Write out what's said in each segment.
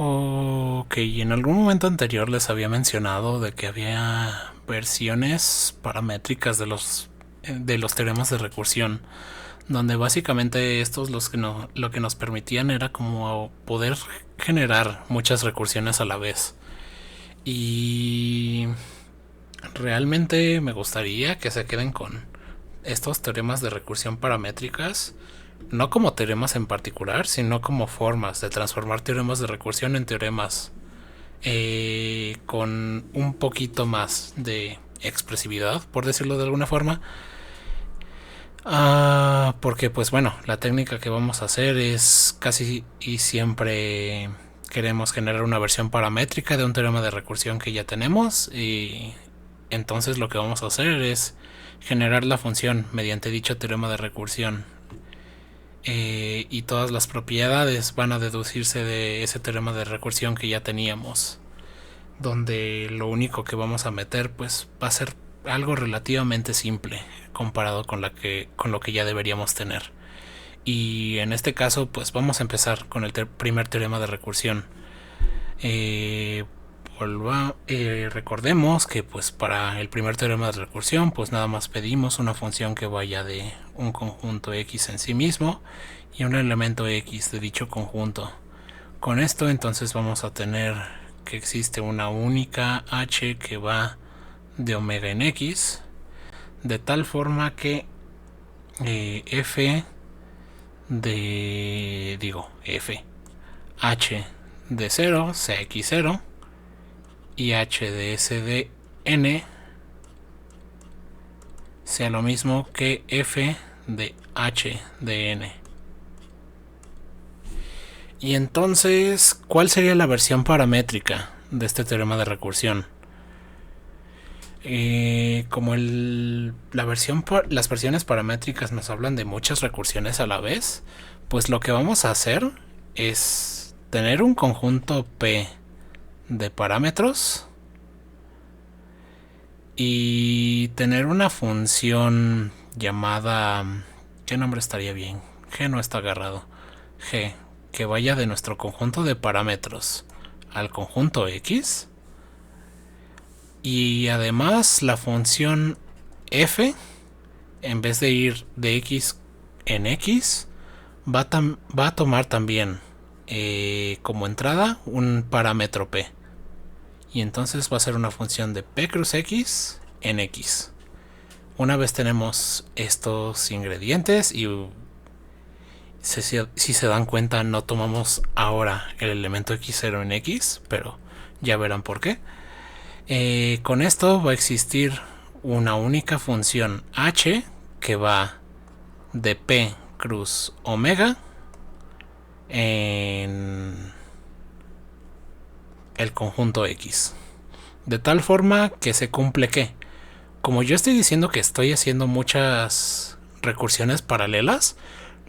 Ok, en algún momento anterior les había mencionado de que había versiones paramétricas de los teoremas de recursión, donde básicamente estos lo que nos permitían era como poder generar muchas recursiones a la vez. Y realmente me gustaría que se queden con estos teoremas de recursión paramétricas, no como teoremas en particular, sino como formas de transformar teoremas de recursión en teoremas con un poquito más de expresividad, por decirlo de alguna forma. Porque pues bueno, la técnica que vamos a hacer es casi y siempre queremos generar una versión paramétrica de un teorema de recursión que ya tenemos, y entonces lo que vamos a hacer es generar la función mediante dicho teorema de recursión, y todas las propiedades van a deducirse de ese teorema de recursión que ya teníamos, donde lo único que vamos a meter pues va a ser algo relativamente simple comparado con lo que ya deberíamos tener. Y en este caso pues vamos a empezar con el primer teorema de recursión. eh, Recordemos que pues para el primer teorema de recursión pues nada más pedimos una función que vaya de un conjunto X en sí mismo y un elemento X de dicho conjunto. Con esto entonces vamos a tener que existe una única H que va de omega en X, de tal forma que f f h de 0 sea x0 y h de s de n sea lo mismo que f de h de n. Y entonces, ¿cuál sería la versión paramétrica de este teorema de recursión? Como las versiones paramétricas nos hablan de muchas recursiones a la vez, pues lo que vamos a hacer es tener un conjunto P de parámetros y tener una función llamada... ¿Qué nombre estaría bien? G no está agarrado. G, que vaya de nuestro conjunto de parámetros al conjunto X. Y además la función f, en vez de ir de x en x, va a tomar también como entrada un parámetro p. Y entonces va a ser una función de p cruz x en x. Una vez tenemos estos ingredientes y si se dan cuenta no tomamos ahora el elemento x0 en x, pero ya verán por qué. Con esto va a existir una única función h que va de p cruz omega en el conjunto X, de tal forma que se cumple que, como yo estoy diciendo que estoy haciendo muchas recursiones paralelas,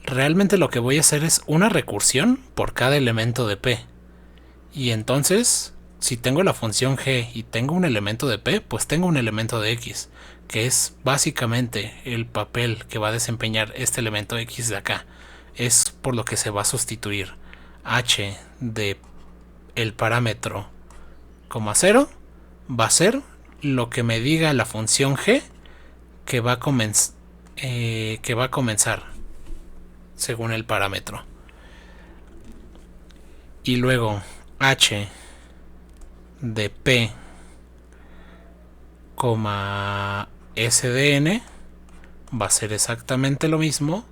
realmente lo que voy a hacer es una recursión por cada elemento de p. Y entonces, si tengo la función g y tengo un elemento de p, pues tengo un elemento de x, que es básicamente el papel que va a desempeñar este elemento x de acá. Es por lo que se va a sustituir h de el parámetro, 0, va a ser lo que me diga la función g que va a comenzar según el parámetro. Y luego h de p, s de n va a ser exactamente lo mismo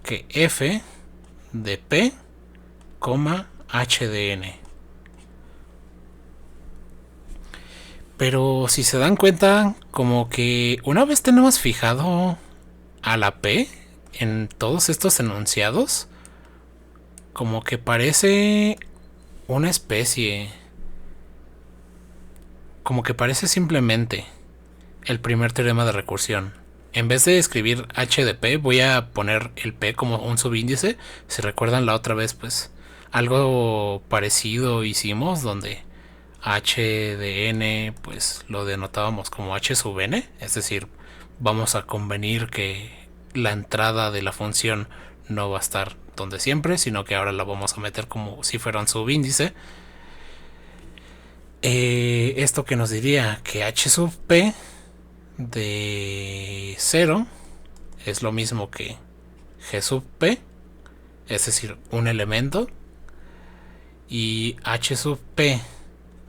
que f de p, h de n. Pero si se dan cuenta, como que una vez tenemos fijado a la p en todos estos enunciados, como que parece una especie, como que parece simplemente el primer teorema de recursión. En vez de escribir h de p, voy a poner el p como un subíndice. Si recuerdan la otra vez, pues algo parecido hicimos, donde h de n pues lo denotábamos como h sub n, es decir, vamos a convenir que la entrada de la función no va a estar donde siempre, sino que ahora la vamos a meter como si fuera un subíndice. Esto que nos diría que h sub p de 0 es lo mismo que g sub p, es decir, un elemento, y h sub p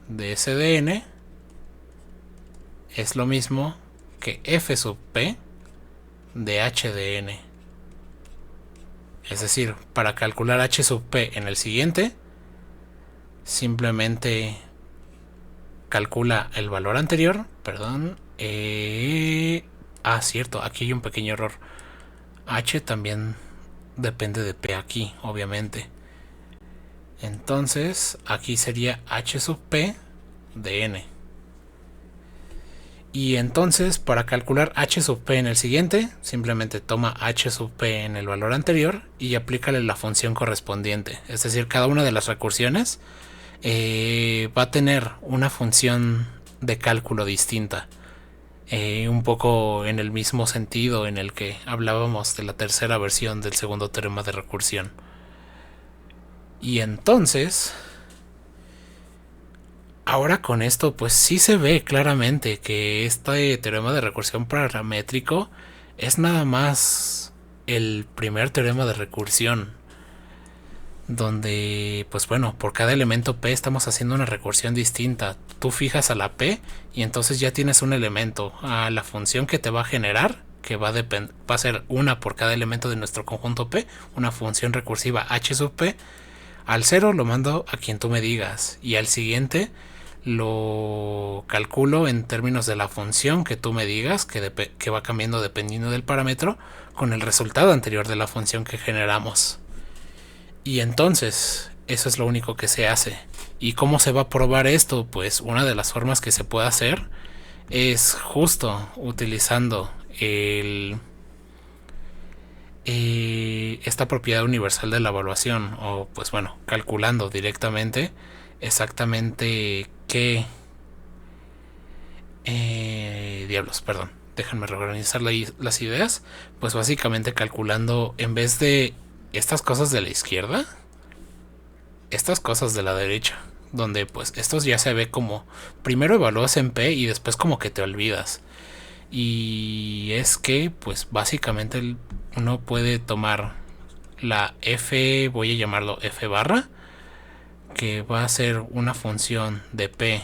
de sdn es lo mismo que f sub p de hdn. Es decir, para calcular h sub p en el siguiente, simplemente calcula el valor anterior, perdón. Cierto, aquí hay un pequeño error. H también depende de P aquí, obviamente. Entonces, aquí sería H sub P de N. Y entonces, para calcular H sub P en el siguiente, simplemente toma H sub P en el valor anterior y aplícale la función correspondiente. Es decir, cada una de las recursiones va a tener una función de cálculo distinta. Un poco en el mismo sentido en el que hablábamos de la tercera versión del segundo teorema de recursión. Y entonces, ahora con esto pues sí se ve claramente que este teorema de recursión paramétrico es nada más el primer teorema de recursión, donde pues bueno, por cada elemento P estamos haciendo una recursión distinta. Tú fijas a la P y entonces ya tienes un elemento, a la función que te va a generar, que va a ser una por cada elemento de nuestro conjunto P, una función recursiva H sub P. Al 0 lo mando a quien tú me digas y al siguiente lo calculo en términos de la función que tú me digas, que va cambiando dependiendo del parámetro, con el resultado anterior de la función que generamos. Y entonces, eso es lo único que se hace. ¿Y cómo se va a probar esto? Pues una de las formas que se puede hacer es justo utilizando esta propiedad universal de la evaluación, o pues bueno, calculando directamente exactamente qué diablos, perdón, déjenme reorganizar las ideas. Pues básicamente calculando, en vez de estas cosas de la izquierda, estas cosas de la derecha, donde pues estos ya se ve como primero evalúas en P y después como que te olvidas. Y es que pues básicamente uno puede tomar la f, voy a llamarlo f barra, que va a ser una función de P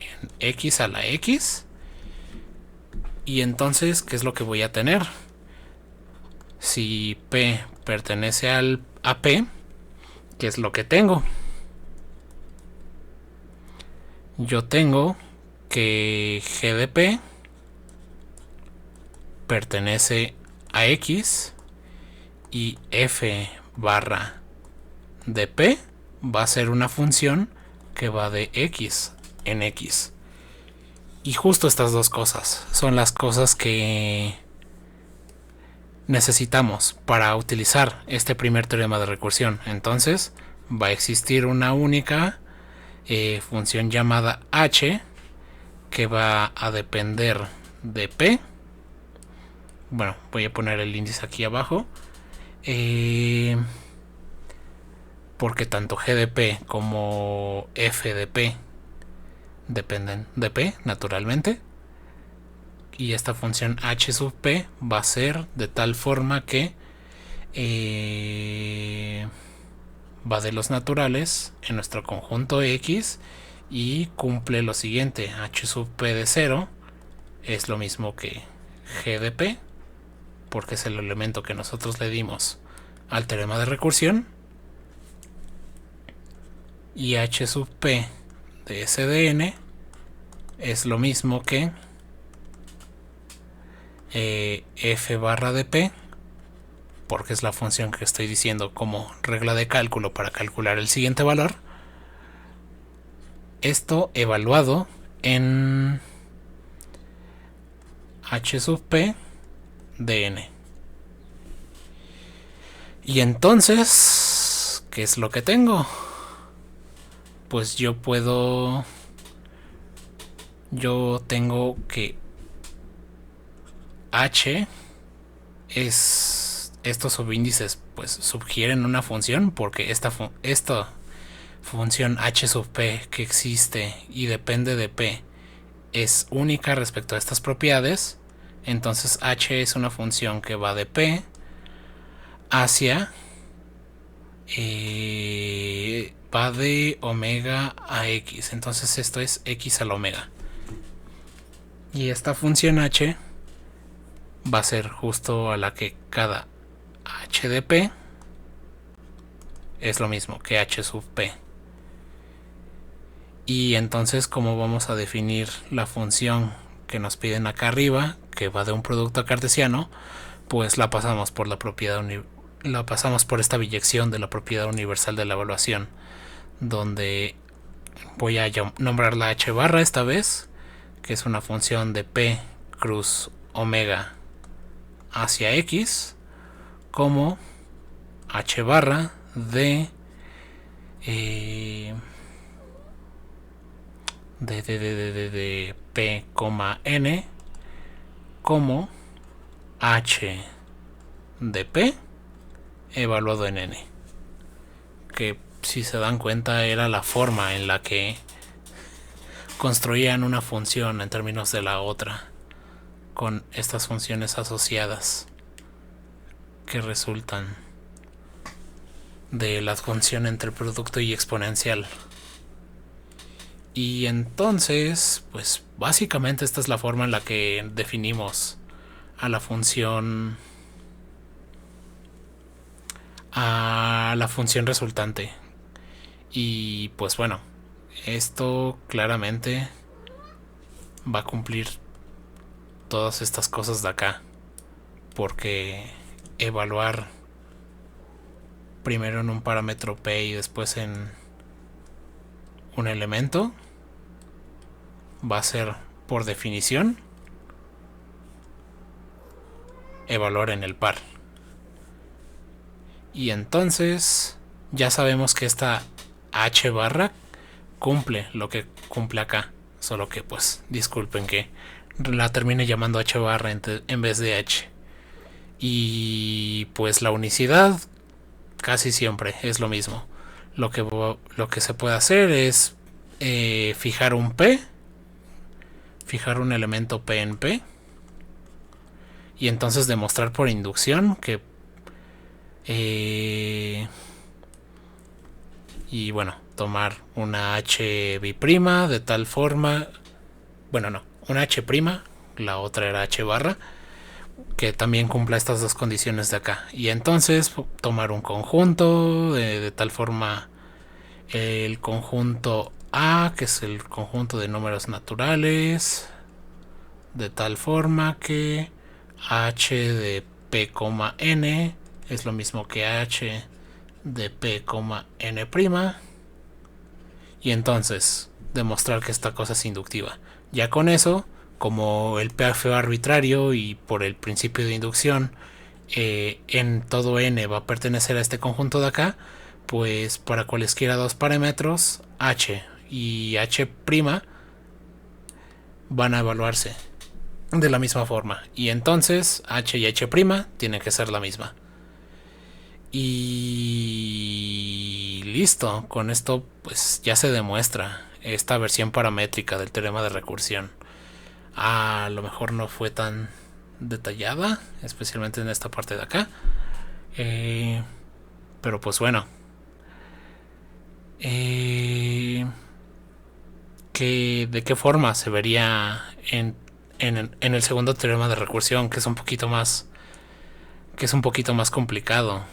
en x a la x. Y entonces, ¿qué es lo que voy a tener? Si P pertenece a P, ¿qué es lo que tengo? Yo tengo que G de P pertenece a X y F barra de P va a ser una función que va de X en X. Y justo estas dos cosas son las cosas que necesitamos para utilizar este primer teorema de recursión. Entonces va a existir una única función llamada H que va a depender de P. Bueno, voy a poner el índice aquí abajo, porque tanto G de P como F de P dependen de P naturalmente. Y esta función H sub P va a ser de tal forma que va de los naturales en nuestro conjunto X y cumple lo siguiente: H sub P de 0 es lo mismo que G de P, porque es el elemento que nosotros le dimos al teorema de recursión, y H sub P de SDN es lo mismo que F barra de P, porque es la función que estoy diciendo como regla de cálculo para calcular el siguiente valor. Esto evaluado en H sub P de N. Y entonces, ¿qué es lo que tengo? Pues yo tengo que H es estos subíndices pues sugieren una función, porque esta función h sub p que existe y depende de p es única respecto a estas propiedades. Entonces h es una función que va de p hacia va de omega a x. Entonces esto es x a la omega. Y esta función h va a ser justo a la que cada h de p es lo mismo que h sub p. Y entonces, ¿cómo vamos a definir la función que nos piden acá arriba, que va de un producto cartesiano? Pues la pasamos por la propiedad la pasamos por esta biyección de la propiedad universal de la evaluación, donde voy a nombrar la h barra esta vez, que es una función de p cruz omega hacia x, como h barra de p, n como h de p evaluado en n, que si se dan cuenta era la forma en la que construían una función en términos de la otra, con estas funciones asociadas que resultan de la función entre producto y exponencial. Y entonces, pues básicamente esta es la forma en la que definimos a la función resultante. Y pues bueno, esto claramente va a cumplir todas estas cosas de acá, porque evaluar primero en un parámetro p y después en un elemento va a ser, por definición, evaluar en el par. Y entonces ya sabemos que esta h barra cumple lo que cumple acá, solo que pues disculpen que la termine llamando h barra en vez de h. Y pues la unicidad casi siempre es lo mismo. Lo que se puede hacer es fijar un p, fijar un elemento p en p, y entonces demostrar por inducción que y bueno, tomar una h biprima de tal forma, bueno, no, una h prima, la otra era h barra, que también cumpla estas dos condiciones de acá, y entonces tomar un conjunto de tal forma el conjunto A, que es el conjunto de números naturales, de tal forma que h de p, n es lo mismo que h de p, n prima, y entonces demostrar que esta cosa es inductiva. Ya con eso, como el p fue arbitrario y por el principio de inducción en todo n va a pertenecer a este conjunto de acá, pues para cualesquiera dos parámetros h y h' van a evaluarse de la misma forma, y entonces h y h' tienen que ser la misma. Y listo, con esto pues ya se demuestra esta versión paramétrica del teorema de recursión. A lo mejor no fue tan detallada, especialmente en esta parte de acá, pero pues bueno, ¿de qué forma se vería en el segundo teorema de recursión, que es un poquito más complicado?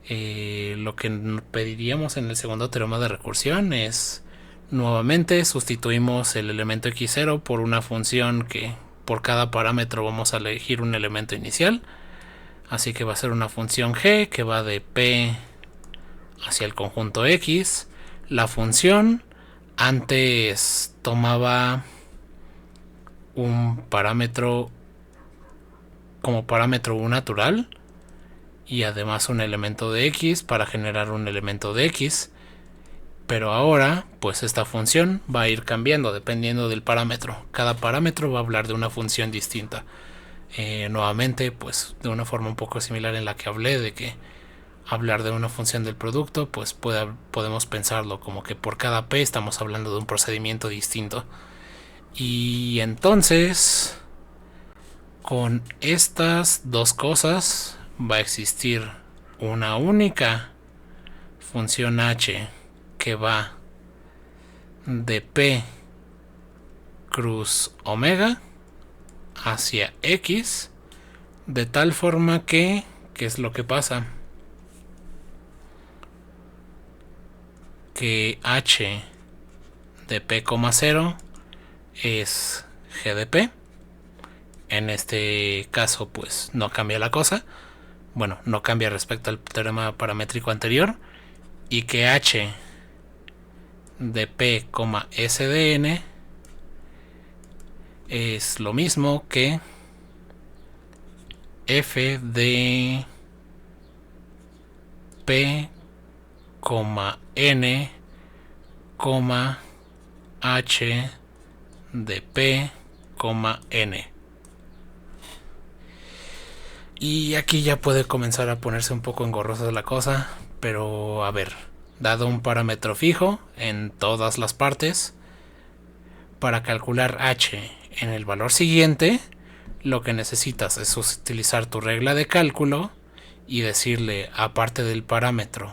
Lo que pediríamos en el segundo teorema de recursión es, nuevamente sustituimos el elemento x0 por una función que por cada parámetro vamos a elegir un elemento inicial, así que va a ser una función g que va de p hacia el conjunto x. La función antes tomaba un parámetro como parámetro natural y además un elemento de x para generar un elemento de x, pero ahora pues esta función va a ir cambiando dependiendo del parámetro. Cada parámetro va a hablar de una función distinta. Nuevamente, pues de una forma un poco similar en la que hablé de que hablar de una función del producto, pues podemos pensarlo como que por cada P estamos hablando de un procedimiento distinto. Y entonces, con estas dos cosas va a existir una única función h que va de P cruz omega hacia x, de tal forma que, ¿qué es lo que pasa? Que h de p, 0 es g de p. En este caso pues no cambia la cosa, bueno, no cambia respecto al teorema paramétrico anterior, y que h de p, s de n es lo mismo que f de p, n, h de p, n. Y aquí ya puede comenzar a ponerse un poco engorrosa la cosa, pero a ver, dado un parámetro fijo en todas las partes, para calcular h en el valor siguiente, lo que necesitas es utilizar tu regla de cálculo y decirle, aparte del parámetro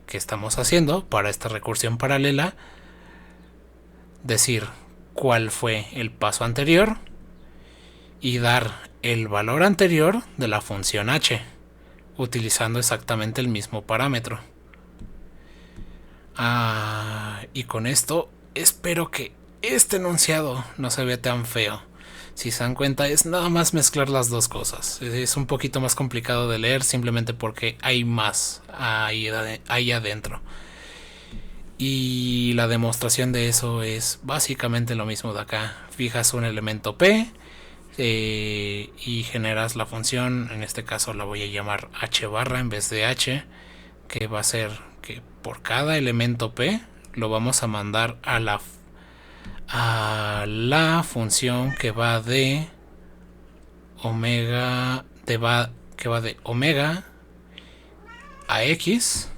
que estamos haciendo para esta recursión paralela, decir cuál fue el paso anterior y dar el valor anterior de la función h, utilizando exactamente el mismo parámetro. Y con esto espero que este enunciado no se vea tan feo. Si se dan cuenta, es nada más mezclar las dos cosas. Es un poquito más complicado de leer simplemente porque hay más ahí adentro. Y la demostración de eso es básicamente lo mismo de acá. Fijas un elemento P y generas la función. En este caso la voy a llamar h barra en vez de h, que va a ser que por cada elemento P lo vamos a mandar a la función que va de omega, que va de omega a x,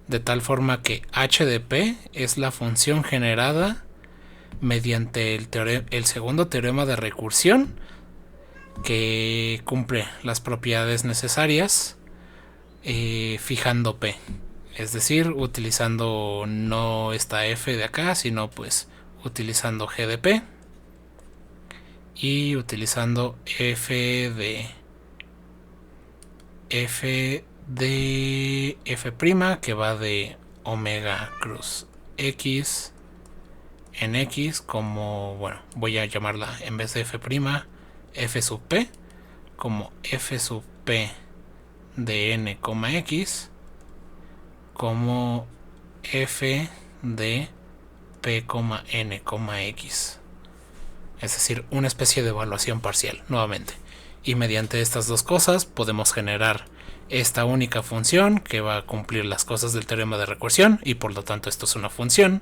de tal forma que h de p es la función generada mediante el segundo teorema de recursión, que cumple las propiedades necesarias fijando p, es decir, utilizando no esta f de acá, sino pues utilizando g de p y utilizando f de f que va de omega cruz x en x, como, bueno, voy a llamarla en vez de f', f sub p, como f sub p de n, x, como f de p, n, x. Es decir, una especie de evaluación parcial, nuevamente. Y mediante estas dos cosas podemos generar esta única función que va a cumplir las cosas del teorema de recursión, y por lo tanto esto es una función.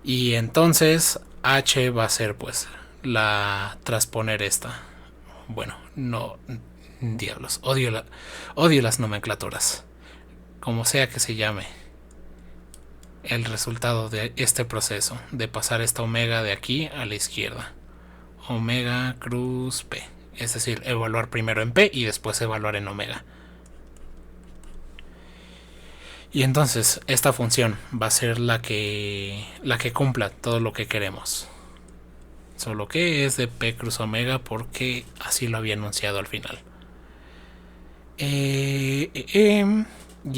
Y entonces h va a ser pues transponer esta. Bueno, no, diablos, odio las nomenclaturas. Como sea que se llame, el resultado de este proceso de pasar esta omega de aquí a la izquierda, omega cruz p, es decir, evaluar primero en p y después evaluar en omega. Y entonces esta función va a ser la que cumpla todo lo que queremos, solo que es de p cruz omega porque así lo había anunciado al final. Y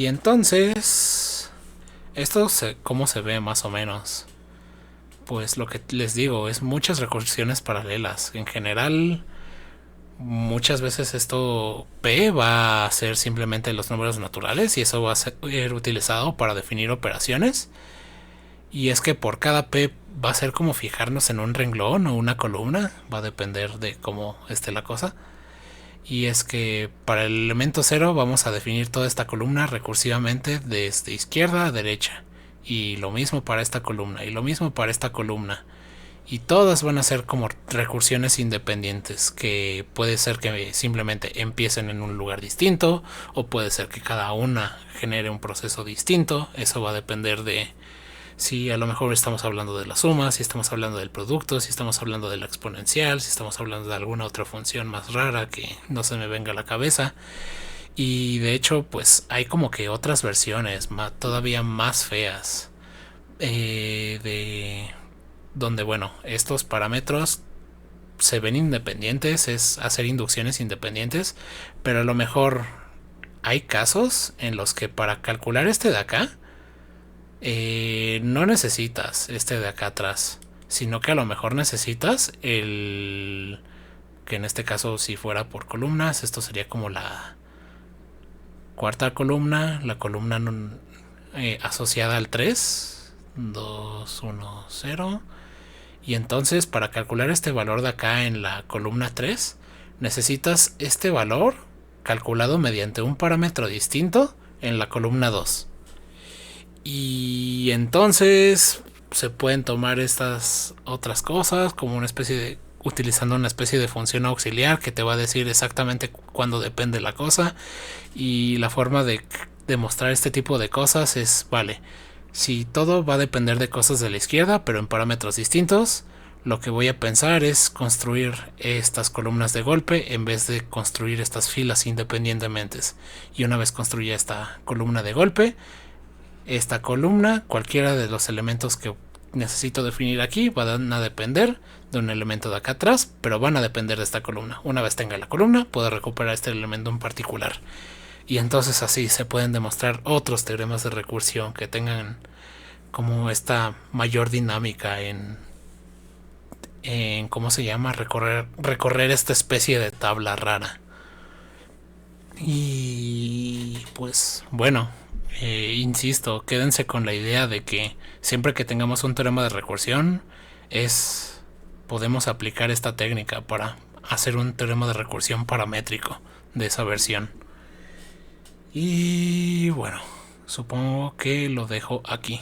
entonces esto cómo se ve más o menos. Pues lo que les digo es muchas recursiones paralelas. En general, muchas veces esto P va a ser simplemente los números naturales y eso va a ser utilizado para definir operaciones. Y es que por cada P va a ser como fijarnos en un renglón o una columna, va a depender de cómo esté la cosa. Y es que para el elemento 0 vamos a definir toda esta columna recursivamente desde izquierda a derecha. Y lo mismo para esta columna, y lo mismo para esta columna. y todas van a ser como recursiones independientes, que puede ser que simplemente empiecen en un lugar distinto, o puede ser que cada una genere un proceso distinto. Eso va a depender de si a lo mejor estamos hablando de la suma, si estamos hablando del producto, si estamos hablando de la exponencial, si estamos hablando de alguna otra función más rara que no se me venga a la cabeza. Y de hecho, pues hay como que otras versiones todavía más feas, de donde, bueno, estos parámetros se ven independientes, es hacer inducciones independientes, pero a lo mejor hay casos en los que para calcular este de acá, no necesitas este de acá atrás, sino que a lo mejor necesitas el que en este caso, si fuera por columnas, esto sería como la cuarta columna, la columna asociada al 3, 2, 1, 0. Y entonces para calcular este valor de acá en la columna 3, necesitas este valor calculado mediante un parámetro distinto en la columna 2. Y entonces se pueden tomar estas otras cosas como una especie de, utilizando una especie de función auxiliar que te va a decir exactamente cuándo depende la cosa. Y la forma de demostrar este tipo de cosas es, vale, si todo va a depender de cosas de la izquierda pero en parámetros distintos, lo que voy a pensar es construir estas columnas de golpe en vez de construir estas filas independientemente. Y una vez construya esta columna de golpe, esta columna, cualquiera de los elementos que necesito definir aquí van a depender de un elemento de acá atrás, pero van a depender de esta columna. Una vez tenga la columna, puedo recuperar este elemento en particular. Y entonces así se pueden demostrar otros teoremas de recursión que tengan como esta mayor dinámica en ¿cómo se llama? Recorrer esta especie de tabla rara. Y pues bueno, insisto, quédense con la idea de que siempre que tengamos un teorema de recursión, podemos aplicar esta técnica para hacer un teorema de recursión paramétrico de esa versión. Y bueno, supongo que lo dejo aquí.